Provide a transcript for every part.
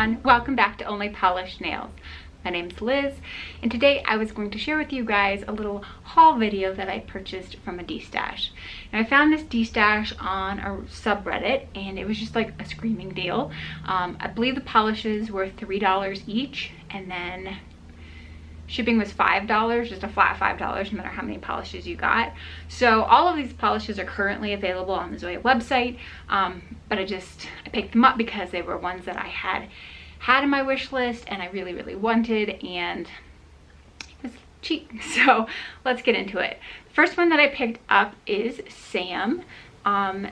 everyone, welcome back to Only Polished Nails. My name's Liz, and today I was going to share with you guys a little haul video that I purchased from a Destash. And I found this Destash on a subreddit, and it was just like a screaming deal. I believe the polishes were $3 each, and then shipping was $5, just a flat $5, no matter how many polishes you got. So all of these polishes are currently available on the Zoya website, but I picked them up because they were ones that I had in my wish list and I really wanted, and it was cheap. So let's get into it. The first one that I picked up is Sam.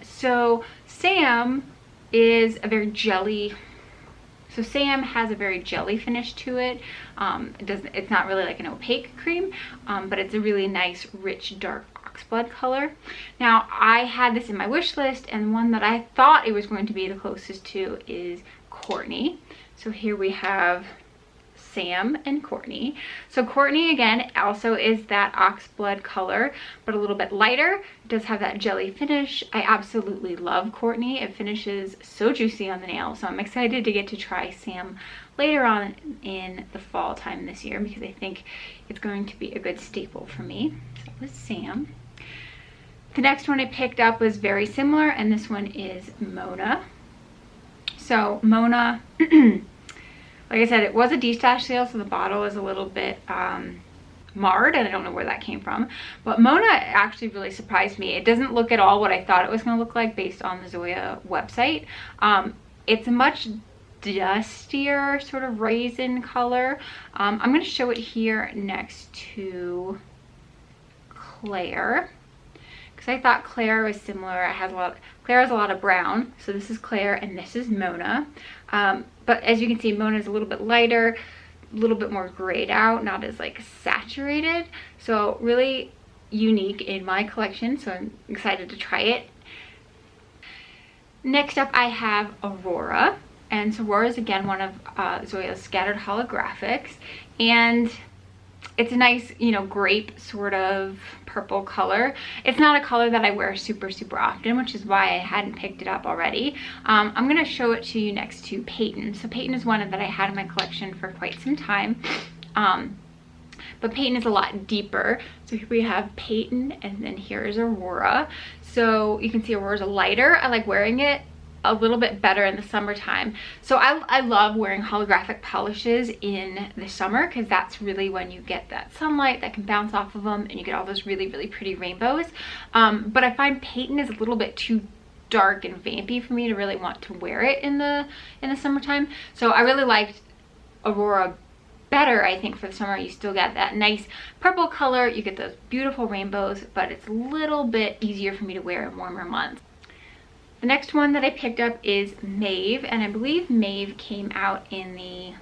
So Sam is a very jelly. So Sam has a very jelly finish to it. It's not really like an opaque cream, but it's a really nice, rich, dark oxblood color. Now, I had this in my wish list, and one that I thought it was going to be the closest to is Courtney. So here we have Sam and Courtney. So Courtney, again, also is that oxblood color, but a little bit lighter. It does have that jelly finish. I absolutely love Courtney. It finishes so juicy on the nail, so I'm excited to get to try Sam later on in the fall time this year, because I think it's going to be a good staple for me. So that was Sam. The next one I picked up was very similar, and this one is Mona. So Mona, like I said, it was a Destash sale, so the bottle is a little bit marred, and I don't know where that came from. But Mona actually really surprised me. It doesn't look at all what I thought it was going to look like based on the Zoya website. It's a much dustier sort of raisin color. I'm going to show it here next to Claire, because I thought Claire was similar. Claire has a lot of brown, so this is Claire and this is Mona. But as you can see, Mona is a little bit lighter, a little bit more grayed out, not as like saturated. So really unique in my collection, so I'm excited to try it. Next up I have Aurora, and so Aurora is again one of Zoya's scattered holographics, and it's a nice, grape sort of purple color. It's not a color that I wear super often, which is why I hadn't picked it up already. I'm going to show it to you next to Peyton. So Peyton is one that I had in my collection for quite some time. But Peyton is a lot deeper. So here we have Peyton, and then here is Aurora. So you can see Aurora's a lighter. I like wearing it a little bit better in the summertime. So I love wearing holographic polishes in the summer, because that's really when you get that sunlight that can bounce off of them and you get all those really pretty rainbows. But I find Peyton is a little bit too dark and vampy for me to really want to wear it in the summertime. So I really liked Aurora better, I think, for the summer. You still get that nice purple color, you get those beautiful rainbows, but it's a little bit easier for me to wear in warmer months. The next one that I picked up is Maeve, and I believe Maeve came out in the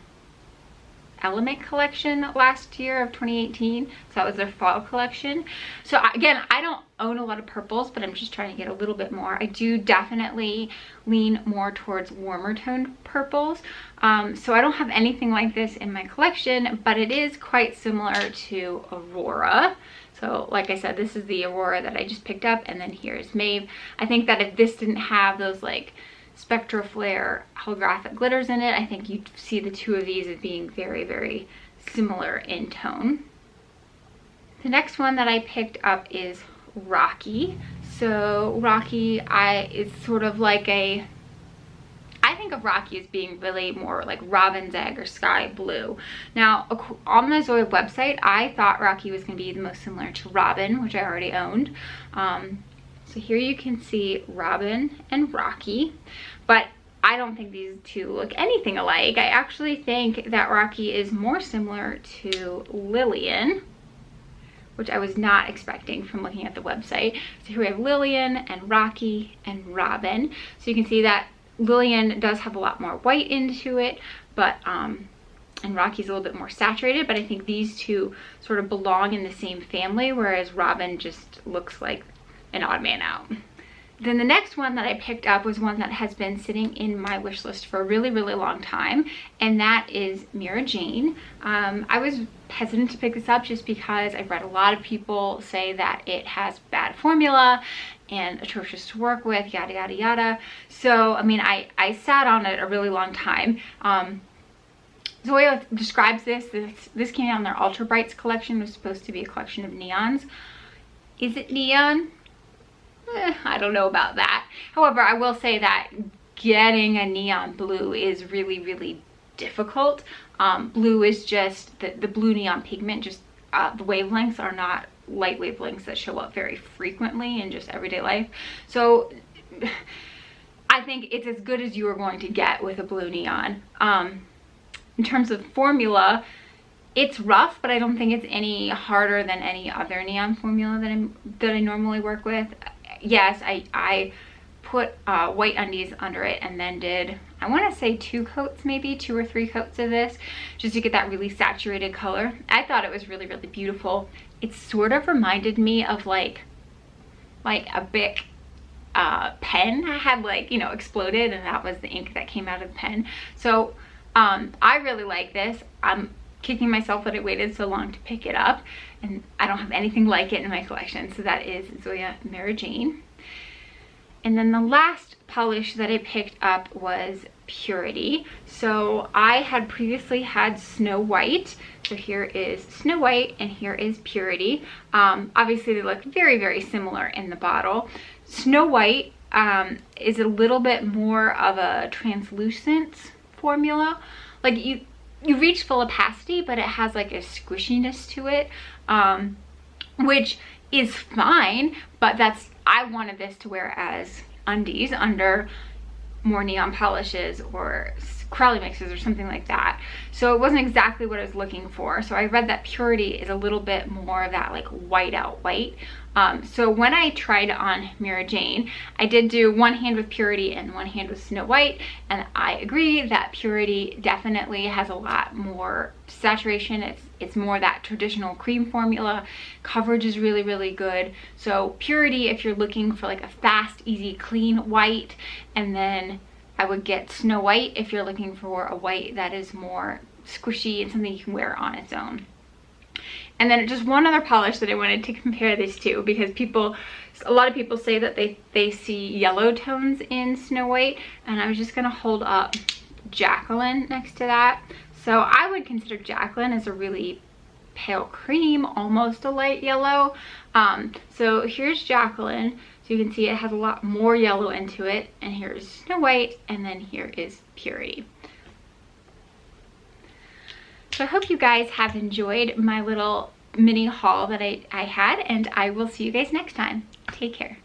Element collection last year of 2018, so that was their fall collection. So again, I don't own a lot of purples, but I'm just trying to get a little bit more. I do definitely lean more towards warmer toned purples, so I don't have anything like this in my collection, but it is quite similar to Aurora. So like I said, this is the Aurora that I just picked up, and then here's Maeve. I think that if this didn't have those like Spectra Flare holographic glitters in it, I think you'd see the two of these as being very similar in tone. The next one that I picked up is Rocky. So Rocky is sort of like I think of Rocky as being really more like robin's egg or sky blue. Now, on the Zoya website, I thought Rocky was going to be the most similar to Robin, which I already owned. So here you can see Robin and Rocky, but I don't think these two look anything alike. I actually think that Rocky is more similar to Lillian, which I was not expecting from looking at the website. So here we have Lillian and Rocky and Robin. So you can see that Lillian does have a lot more white into it, but and Rocky's a little bit more saturated, but I think these two sort of belong in the same family, whereas Robin just looks like an odd man out. Then the next one that I picked up was one that has been sitting in my wish list for a really, really long time, and that is Mirajane. I was hesitant to pick this up just because I've read a lot of people say that it has bad formula and atrocious to work with, yada, yada, yada. So, I mean, I sat on it a really long time. Zoya describes this came out in their Ultra Brights collection. It was supposed to be a collection of neons. Is it neon? I don't know about that. However, I will say that getting a neon blue is really, really difficult. Blue is just, the blue neon pigment, just the wavelengths are not light wavelengths that show up very frequently in just everyday life. So I think it's as good as you are going to get with a blue neon. In terms of formula, it's rough, but I don't think it's any harder than any other neon formula that I normally work with. Yes, I put white undies under it and then did, I want to say 2 coats, maybe 2 or 3 coats of this, just to get that really saturated color. I thought it was really, really beautiful. It sort of reminded me of like a Bic pen had, like, you know, exploded, and that was the ink that came out of the pen. So I really like this. I'm kicking myself that I waited so long to pick it up, and I don't have anything like it in my collection. So that is Zoya Mirajane. And then the last polish that I picked up was Purity. So I had previously had Snow White. So here is Snow White and here is Purity. Obviously they look very, very similar in the bottle. Snow White is a little bit more of a translucent formula. Like you reach full opacity, but it has like a squishiness to it, which is fine, but I wanted this to wear as undies under more neon polishes or crowley mixes or something like that. So it wasn't exactly what I was looking for. So I read that Purity is a little bit more of that like white out white. So when I tried on Mirajane, I did do one hand with Purity and one hand with Snow White, and I agree that Purity definitely has a lot more saturation. It's more that traditional cream formula. Coverage is really, really good. So Purity, if you're looking for like a fast, easy, clean white, and then I would get Snow White if you're looking for a white that is more squishy and something you can wear on its own. And then just one other polish that I wanted to compare this to, because a lot of people say that they see yellow tones in Snow White, and I was just gonna hold up Jacqueline next to that. So I would consider Jacqueline as a really pale cream, almost a light yellow. So here's Jacqueline. So you can see it has a lot more yellow into it, and here's Snow White, and then here is Purity. So I hope you guys have enjoyed my little mini haul that I had, and I will see you guys next time. Take care.